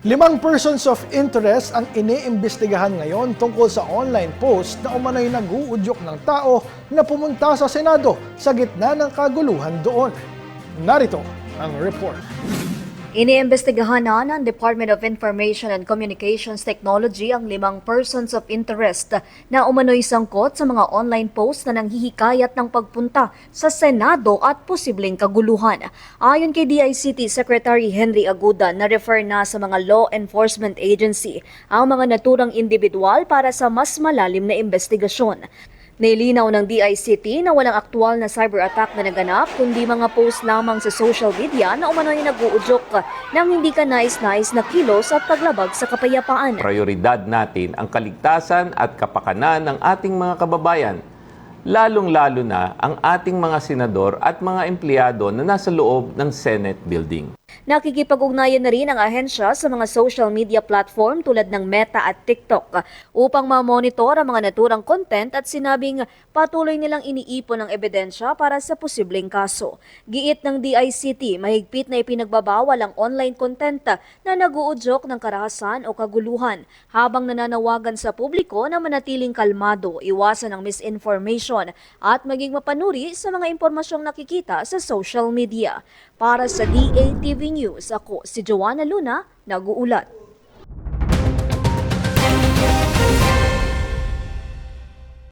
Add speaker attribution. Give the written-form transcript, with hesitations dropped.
Speaker 1: 5 persons of interest ang iniimbestigahan ngayon tungkol sa online post na umano'y nag-uudyok ng tao na pumunta sa Senado sa gitna ng kaguluhan doon. Narito ang report.
Speaker 2: Iniimbestigahan na ng Department of Information and Communications Technology ang 5 persons of interest na umano'y sangkot sa mga online post na nanghihikayat ng pagpunta sa Senado at posibleng kaguluhan. Ayon kay DICT Secretary Henry Aguda, na-refer na sa mga law enforcement agency ang mga naturang individual para sa mas malalim na investigasyon. Nilinaw ng DICT na walang aktual na cyber attack na naganap kundi mga post lamang sa social media na umano'y nag-uudyok ng hindi ka nais-nais na kilos at paglabag sa kapayapaan.
Speaker 3: Prioridad natin ang kaligtasan at kapakanan ng ating mga kababayan, lalong-lalo na ang ating mga senador at mga empleyado na nasa loob ng Senate building.
Speaker 2: Nakikipag-ugnayan na rin ang ahensya sa mga social media platform tulad ng Meta at TikTok upang ma-monitor ang mga naturang content at sinabing patuloy nilang iniipon ang ebidensya para sa posibleng kaso. Giit ng DICT, mahigpit na ipinagbabawal ang online content na nag-uudyok ng karahasan o kaguluhan habang nananawagan sa publiko na manatiling kalmado, iwasan ang misinformation at maging mapanuri sa mga impormasyong nakikita sa social media. Para sa DATV News, ako si Joanna Luna, nag-uulat.